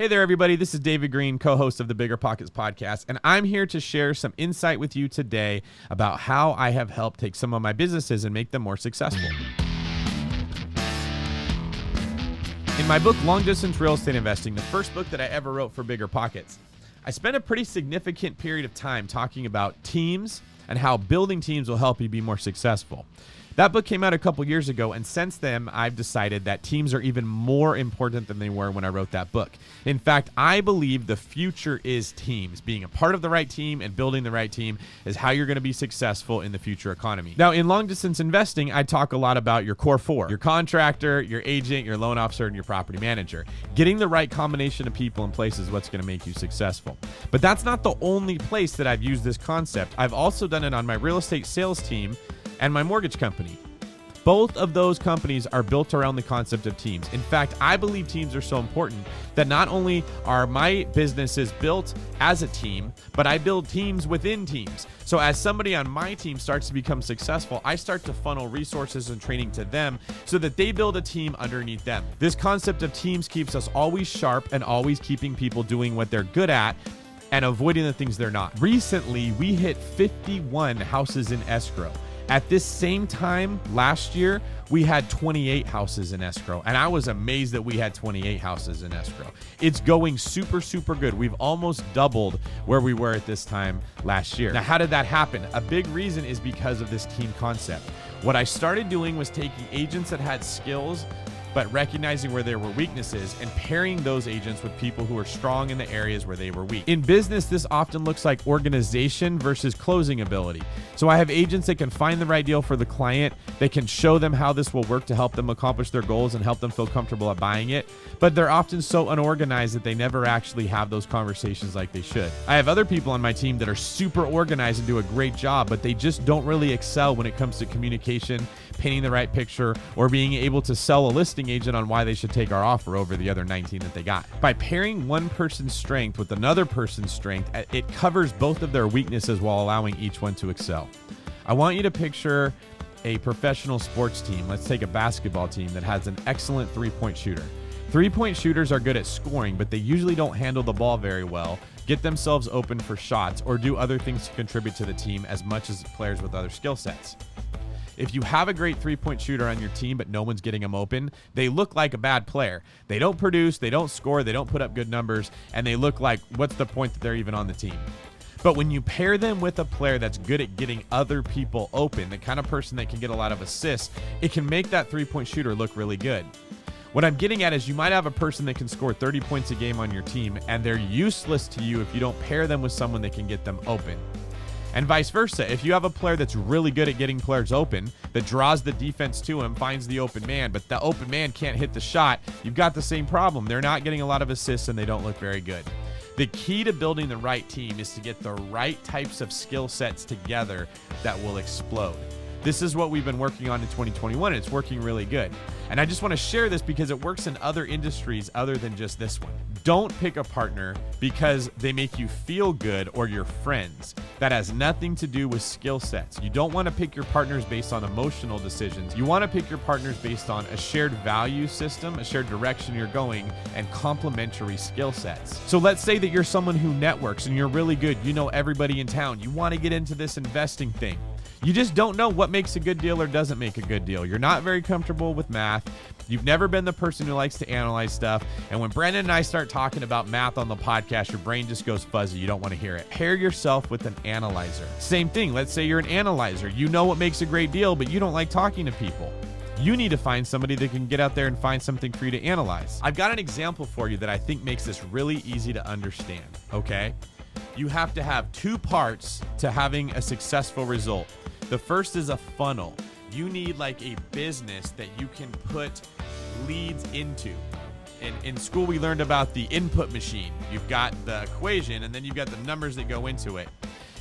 Hey there, everybody. This is David Green, co-host of the Bigger Pockets podcast, and I'm here to share some insight with you today about how I have helped take some of my businesses and make them more successful. In my book, Long Distance Real Estate Investing, the first book that I ever wrote for Bigger Pockets, I spent a pretty significant period of time talking about teams and how building teams will help you be more successful. That book came out a couple years ago, and since then, I've decided that teams are even more important than they were when I wrote that book. In fact, I believe the future is teams. Being a part of the right team and building the right team is how you're going to be successful in the future economy. Now, in long-distance investing, I talk a lot about your core four: your contractor, your agent, your loan officer, and your property manager. Getting the right combination of people in place is what's going to make you successful. But that's not the only place that I've used this concept. I've also done it on my real estate sales team and my mortgage company. Both of those companies are built around the concept of teams. In fact, I believe teams are so important that not only are my businesses built as a team, but I build teams within teams. So as somebody on my team starts to become successful, I start to funnel resources and training to them so that they build a team underneath them. This concept of teams keeps us always sharp and always keeping people doing what they're good at and avoiding the things they're not. Recently, we hit 51 houses in escrow. At this same time last year, we had 28 houses in escrow, and I was amazed that we had 28 houses in escrow. It's going super, super good. We've almost doubled where we were at this time last year. Now, how did that happen? A big reason is because of this team concept. What I started doing was taking agents that had skills, but recognizing where there were weaknesses and pairing those agents with people who are strong in the areas where they were weak. In business, this often looks like organization versus closing ability. So I have agents that can find the right deal for the client. They can show them how this will work to help them accomplish their goals and help them feel comfortable at buying it. But they're often so unorganized that they never actually have those conversations like they should. I have other people on my team that are super organized and do a great job, but they just don't really excel when it comes to communication, painting the right picture, or being able to sell a listing agent on why they should take our offer over the other 19 that they got. By pairing one person's strength with another person's strength, it covers both of their weaknesses while allowing each one to excel. I want you to picture a professional sports team. Let's take a basketball team that has an excellent three-point shooter. Three-point shooters are good at scoring, but they usually don't handle the ball very well, get themselves open for shots, or do other things to contribute to the team as much as players with other skill sets. If you have a great three-point shooter on your team, but no one's getting them open, they look like a bad player. They don't produce, they don't score, they don't put up good numbers, and they look like, what's the point that they're even on the team? But when you pair them with a player that's good at getting other people open, the kind of person that can get a lot of assists, it can make that three-point shooter look really good. What I'm getting at is you might have a person that can score 30 points a game on your team, and they're useless to you if you don't pair them with someone that can get them open. And vice versa. If you have a player that's really good at getting players open, that draws the defense to him, finds the open man, but the open man can't hit the shot, you've got the same problem. They're not getting a lot of assists and they don't look very good. The key to building the right team is to get the right types of skill sets together that will explode. This is what we've been working on in 2021, and it's working really good. And I just want to share this because it works in other industries other than just this one. Don't pick a partner because they make you feel good or you're friends. That has nothing to do with skill sets. You don't want to pick your partners based on emotional decisions. You want to pick your partners based on a shared value system, a shared direction you're going, and complementary skill sets. So let's say that you're someone who networks and you're really good. You know everybody in town. You want to get into this investing thing. You just don't know what makes a good deal or doesn't make a good deal. You're not very comfortable with math. You've never been the person who likes to analyze stuff. And when Brandon and I start talking about math on the podcast, your brain just goes fuzzy. You don't want to hear it. Pair yourself with an analyzer. Same thing. Let's say you're an analyzer. You know what makes a great deal, but you don't like talking to people. You need to find somebody that can get out there and find something for you to analyze. I've got an example for you that I think makes this really easy to understand, okay? You have to have two parts to having a successful result. The first is a funnel. You need like a business that you can put leads into. In school, we learned about the input machine. You've got the equation, and then you've got the numbers that go into it.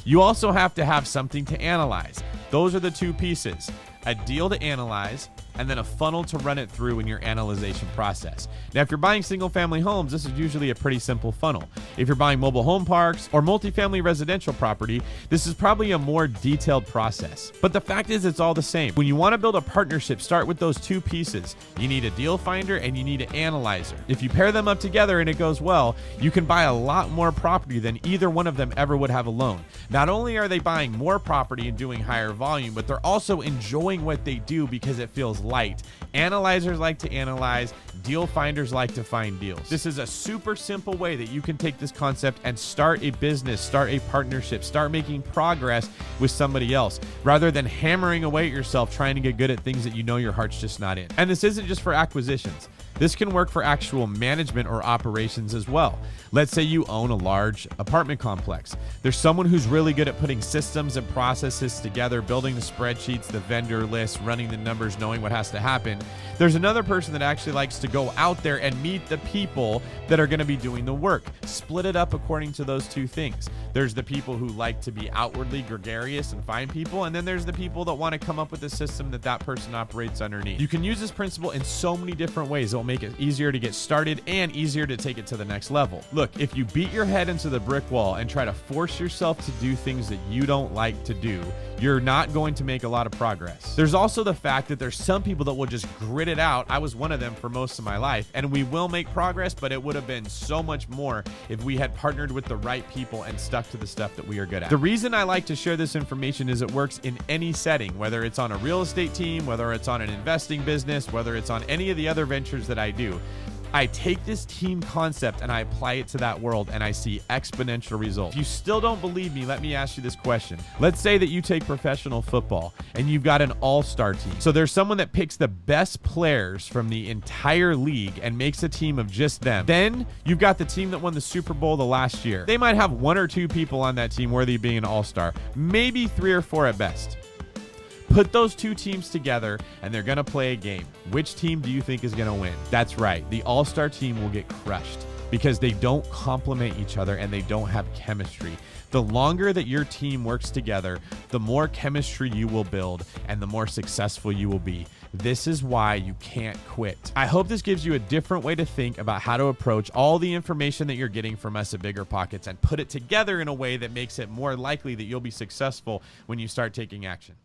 You also have to have something to analyze. Those are the two pieces: a deal to analyze and then a funnel to run it through in your analyzation process. Now, if you're buying single-family homes, this is usually a pretty simple funnel. If you're buying mobile home parks or multifamily residential property, this is probably a more detailed process. But the fact is, it's all the same. When you want to build a partnership, start with those two pieces. You need a deal finder and you need an analyzer. If you pair them up together and it goes well, you can buy a lot more property than either one of them ever would have alone. Not only are they buying more property and doing higher volume, but they're also enjoying what they do because it feels light. Analyzers like to analyze, deal finders like to find deals. This is a super simple way that you can take this concept and start a business, start a partnership, start making progress with somebody else, rather than hammering away at yourself trying to get good at things that you know your heart's just not in. And this isn't just for acquisitions. This can work for actual management or operations as well. Let's say you own a large apartment complex. There's someone who's really good at putting systems and processes together, building the spreadsheets, the vendor lists, running the numbers, knowing what has to happen. There's another person that actually likes to go out there and meet the people that are going to be doing the work. Split it up according to those two things. There's the people who like to be outwardly gregarious and find people, and then there's the people that want to come up with a system that person operates underneath. You can use this principle in so many different ways. It will make it easier to get started and easier to take it to the next level. Look, if you beat your head into the brick wall and try to force yourself to do things that you don't like to do, you're not going to make a lot of progress. There's also the fact that there's some people that will just grit it out. I was one of them for most of my life, and we will make progress, but it would have been so much more if we had partnered with the right people and stuck to the stuff that we are good at. The reason I like to share this information is it works in any setting, whether it's on a real estate team, whether it's on an investing business, whether it's on any of the other ventures that I do. I take this team concept and I apply it to that world, and I see exponential results. If you still don't believe me, let me ask you this question. Let's say that you take professional football and you've got an all-star team. So there's someone that picks the best players from the entire league and makes a team of just them. Then you've got the team that won the Super Bowl the last year. They might have one or two people on that team worthy of being an all-star, maybe 3 or 4 at best. Put those two teams together and they're going to play a game. Which team do you think is going to win? That's right. The all-star team will get crushed because they don't complement each other and they don't have chemistry. The longer that your team works together, the more chemistry you will build and the more successful you will be. This is why you can't quit. I hope this gives you a different way to think about how to approach all the information that you're getting from us at Bigger Pockets and put it together in a way that makes it more likely that you'll be successful when you start taking action.